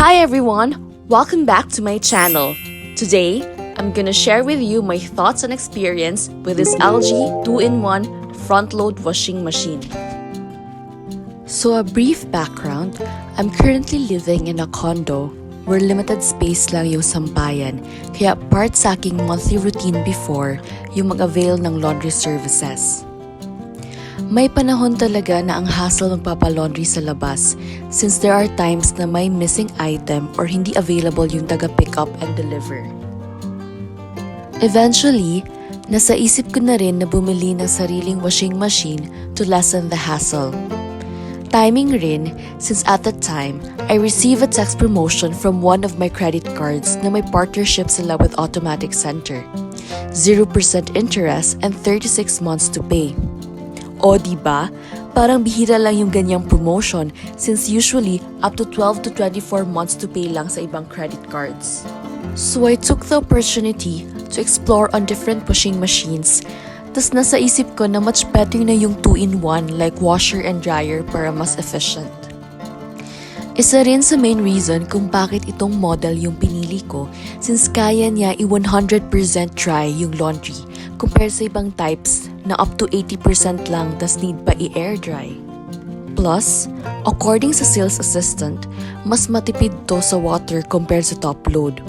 Hi everyone! Welcome back to my channel. Today, I'm gonna share with you my thoughts and experience with this LG 2-in-1 front-load washing machine. So a brief background, I'm currently living in a condo where limited space lang yung sampayan, kaya part sa aking monthly routine before yung mag-avail ng laundry services. May panahon talaga na ang hassle magpapalaundry sa labas since there are times na may missing item or hindi available yung taga-pick up and deliver. Eventually, nasa isip ko na rin na bumili ng sariling washing machine to lessen the hassle. Timing rin since at that time, I received a text promotion from one of my credit cards na may partnership sila with Automatic Center. 0% interest and 36 months to pay. O diba? Parang bihira lang yung ganyang promotion since usually up to 12 to 24 months to pay lang sa ibang credit cards. So I took the opportunity to explore on different washing machines. Tas nasa isip ko na much better na yung 2-in-1 like washer and dryer para mas efficient. Isa rin sa main reason kung bakit itong model yung pinili ko since kaya niya i-100% dry yung laundry compare sa ibang types na up to 80% lang tas need pa i-air dry. Plus, according sa sales assistant, mas matipid to sa water compared sa top load.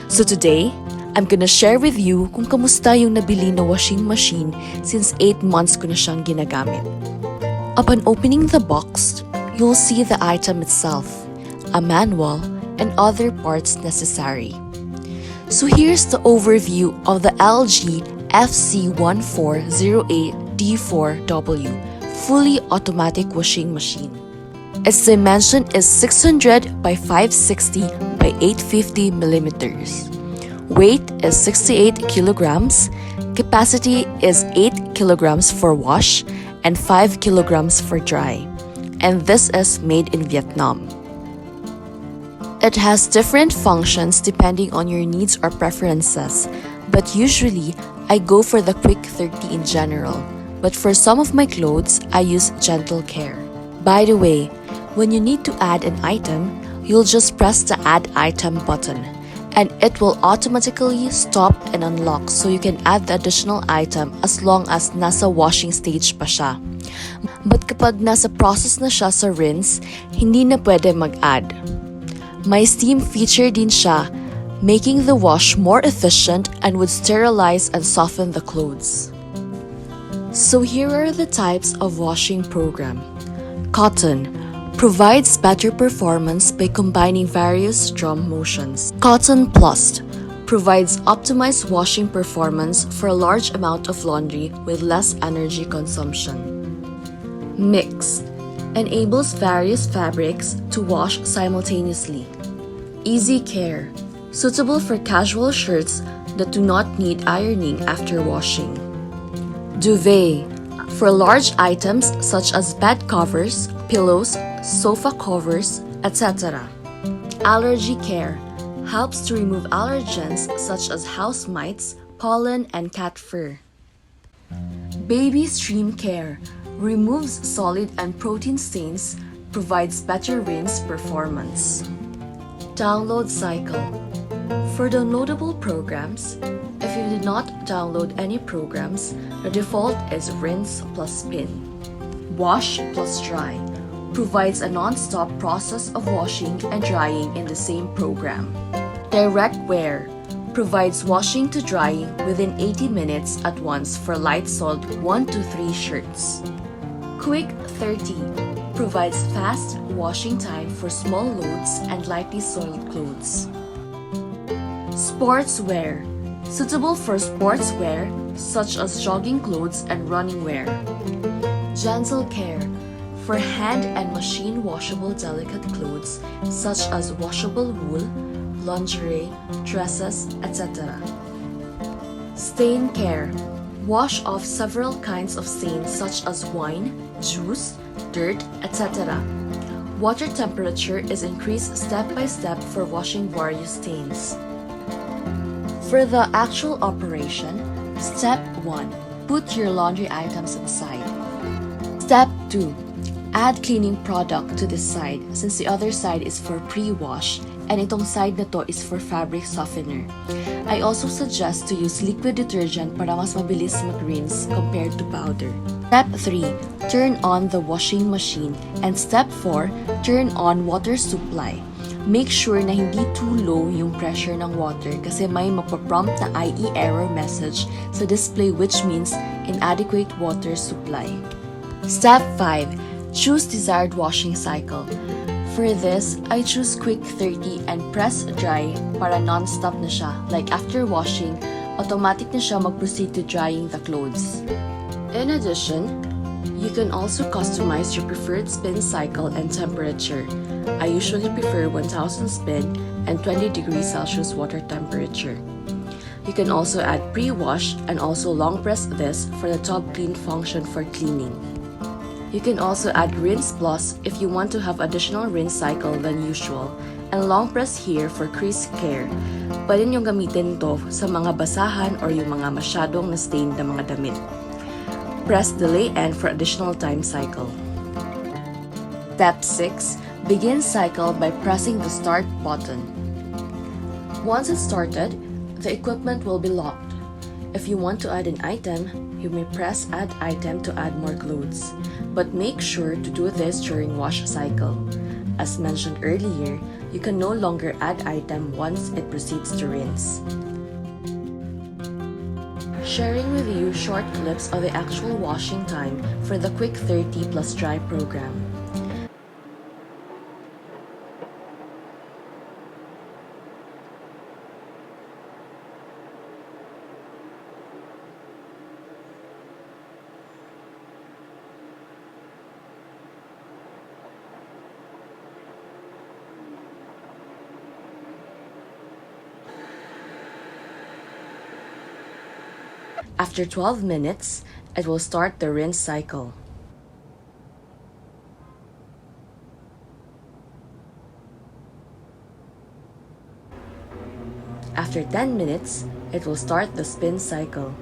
So today, I'm gonna share with you kung kamusta yung nabili na washing machine since 8 months ko na siyang ginagamit. Upon opening the box, you'll see the item itself, a manual, and other parts necessary. So here's the overview of the LG FC1408D4W fully automatic washing machine. Its dimension is 600 by 560 by 850 millimeters. Weight is 68 kilograms. Capacity is 8 kilograms for wash and 5 kilograms for dry. And this is made in Vietnam. It has different functions depending on your needs or preferences, but usually I go for the quick 30 in general. But for some of my clothes, I use gentle care. By the way, when you need to add an item, you'll just press the add item button and it will automatically stop and unlock so you can add the additional item as long as nasa washing stage pa siya. But kapag nasa process na siya sa rinse, hindi na pwede mag-add. May steam feature din siya, making the wash more efficient and would sterilize and soften the clothes. So here are the types of washing program. Cotton provides better performance by combining various drum motions. Cotton Plus provides optimized washing performance for a large amount of laundry with less energy consumption. Mix enables various fabrics to wash simultaneously. Easy Care suitable for casual shirts that do not need ironing after washing. Duvet for large items such as bed covers, pillows, sofa covers, etc. Allergy Care helps to remove allergens such as house mites, pollen, and cat fur. Baby Stream Care removes solid and protein stains, provides better rinse performance. Download Cycle for downloadable programs. If you did not download any programs, the default is rinse plus spin. Wash+Dry provides a non-stop process of washing and drying in the same program. Direct Wear provides washing to drying within 80 minutes at once for light soiled 1 to 3 shirts. Quick 30 provides fast washing time for small loads and lightly soiled clothes. Sportswear suitable for sportswear such as jogging clothes and running wear. Gentle Care for hand and machine washable delicate clothes such as washable wool, lingerie, dresses, etc. Stain Care wash off several kinds of stains such as wine, juice, dirt, etc. Water temperature is increased step by step for washing various stains. For the actual operation, Step 1. Put your laundry items inside. Step 2. Add cleaning product to this side since the other side is for pre-wash and itong side na to is for fabric softener. I also suggest to use liquid detergent para mas mabilis mag-rinse compared to powder. Step 3. Turn on the washing machine. And Step 4. Turn on water supply. Make sure na hindi too low yung pressure ng water kasi may magpaprompt na IE error message sa display which means inadequate water supply. Step 5. Choose desired washing cycle. For this, I choose quick 30 and press dry para non-stop na siya. Like after washing, automatic na siya mag-proceed to drying the clothes. In addition, you can also customize your preferred spin cycle and temperature. I usually prefer 1000 spin and 20 degrees Celsius water temperature. You can also add pre-wash and also long press this for the top clean function for cleaning. You can also add rinse plus if you want to have additional rinse cycle than usual, and long press here for crease care. Pwede nyo gamitin to sa mga basahan or yung mga masyadong na-stained na mga damit. Press delay end for additional time cycle. Step 6. Begin cycle by pressing the start button. Once it's started, the equipment will be locked. If you want to add an item, you may press add item to add more clothes. But make sure to do this during wash cycle. As mentioned earlier, you can no longer add item once it proceeds to rinse. Sharing with you short clips of the actual washing time for the Quick 30 plus Dry program. After 12 minutes, it will start the rinse cycle. After 10 minutes, it will start the spin cycle.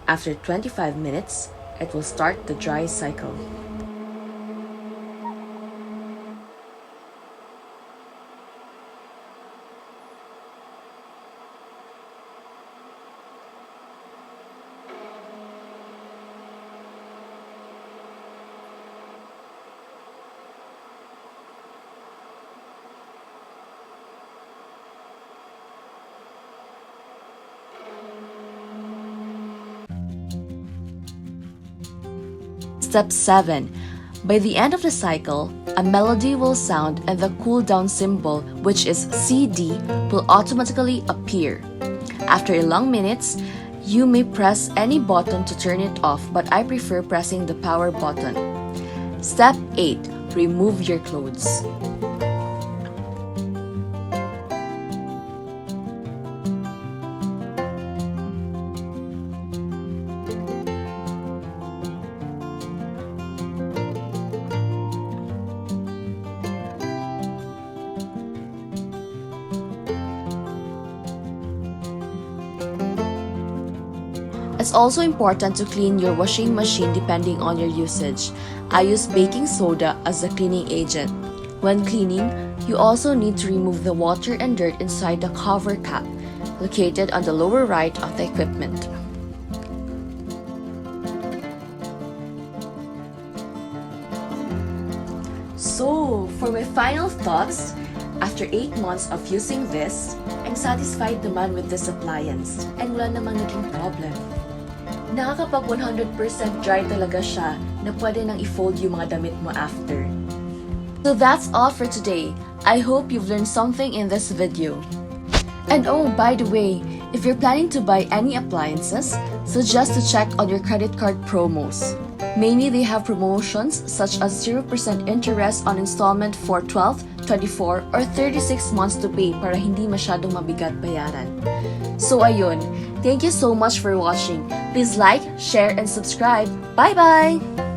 After 25 minutes, it will start the dry cycle. Step 7. By the end of the cycle, a melody will sound and the cool down symbol, which is CD, will automatically appear. After 11 minutes, you may press any button to turn it off, but I prefer pressing the power button. Step 8. Remove your clothes. It's also important to clean your washing machine depending on your usage. I use baking soda as a cleaning agent. When cleaning, you also need to remove the water and dirt inside the cover cap, located on the lower right of the equipment. So, for my final thoughts, after 8 months of using this, I'm satisfied naman with this appliance and wala namang naging problem. Nakakapag 100% dry talaga siya na pwede nang i-fold yung mga damit mo after. So that's all for today. I hope you've learned something in this video. And oh, by the way, if you're planning to buy any appliances, suggest to check on your credit card promos. Mainly, they have promotions such as 0% interest on installment for 12, 24, or 36 months to pay para hindi masyadong mabigat bayaran. So ayun, thank you so much for watching. Please like, share, and subscribe. Bye-bye!